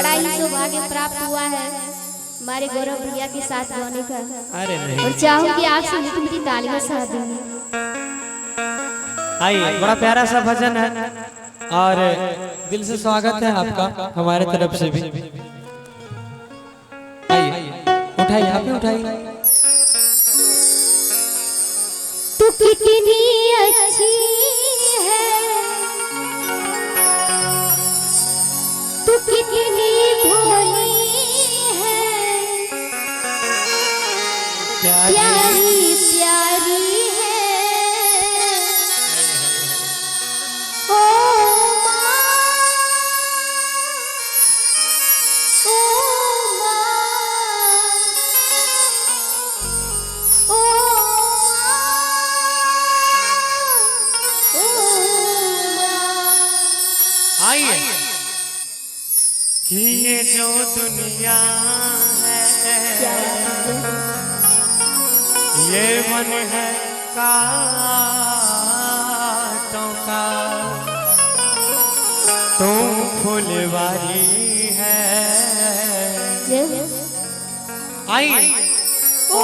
बड़ा ही सौभाग्य प्राप्त हुआ है हमारे गौरव भैया के साथ गाने का। अरे नहीं, और चाहूंगी आपसे मीठी मीठी तालियों से दूंगी। आइए, बड़ा प्यारा सा भजन है और दिल से स्वागत है आपका हमारे तरफ से भी। आइए, उठाइए, आप ही उठाइए। तू कितनी अच्छी है, तू कितनी भोली है, प्यारी प्यारी है। ओ माँ, ओ माँ, ओ आइए कि ये जो दुनिया है ये मन है कांटों का, तुम फुलवारी है। आइए, ओ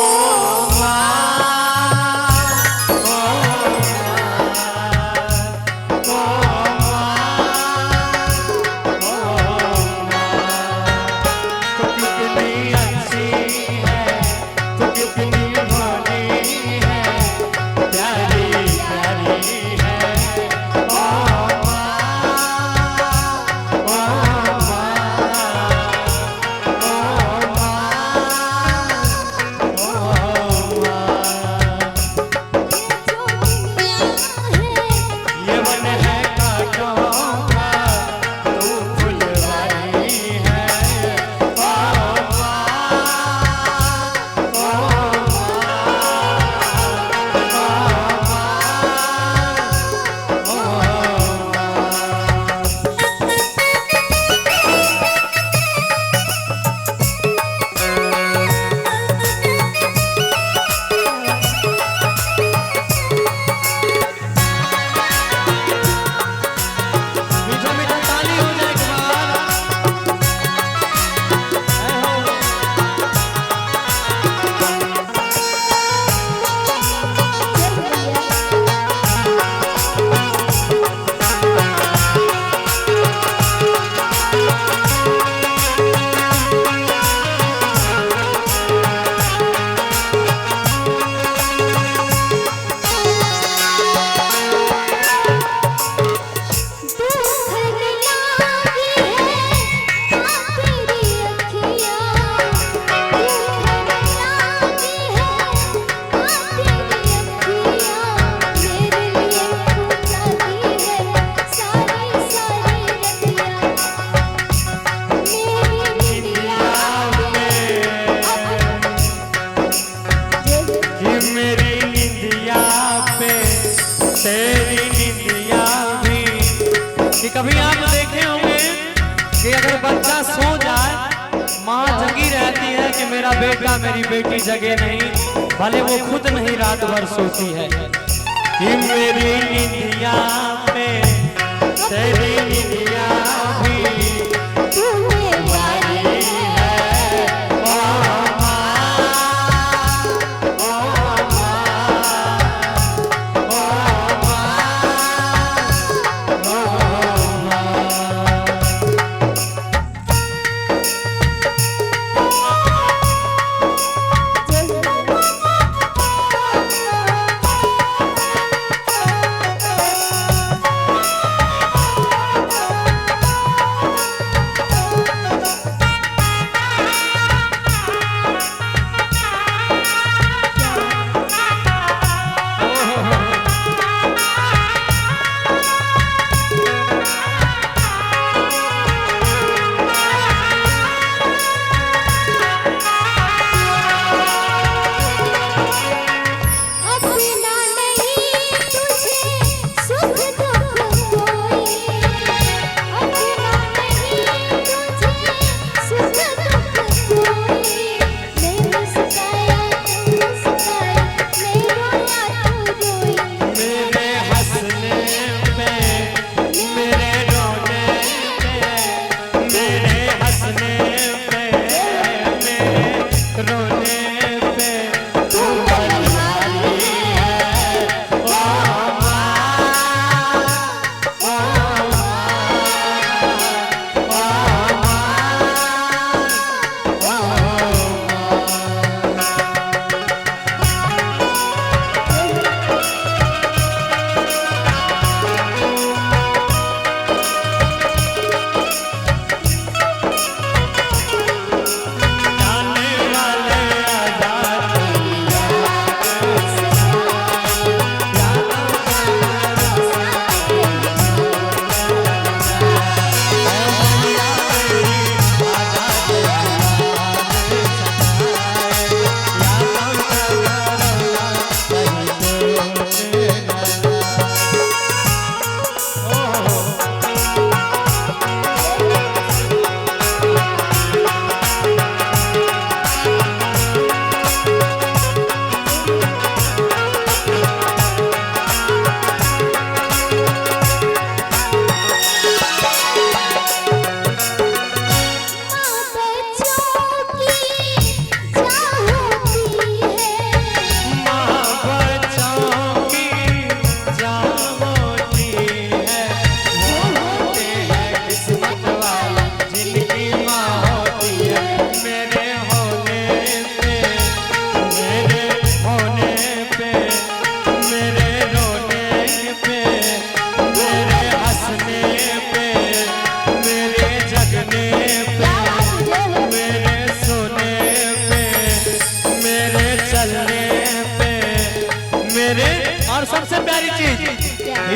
कभी आप देखे होंगे कि अगर बच्चा सो जाए माँ जगी रहती है कि मेरा बेटा मेरी बेटी जगे नहीं, भले वो खुद नहीं रात भर सोती है कि मेरी निंदिया पे तेरी निंदिया भी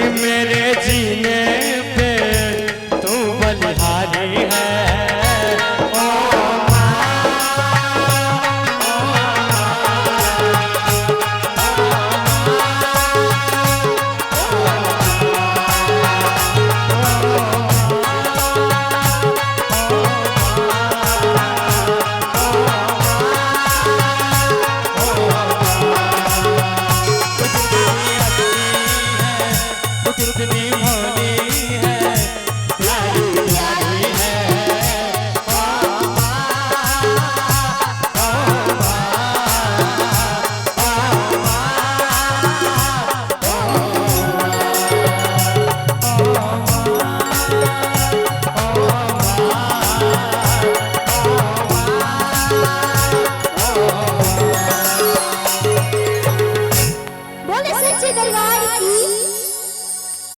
मेरे जीने पे तू बलिहारी है।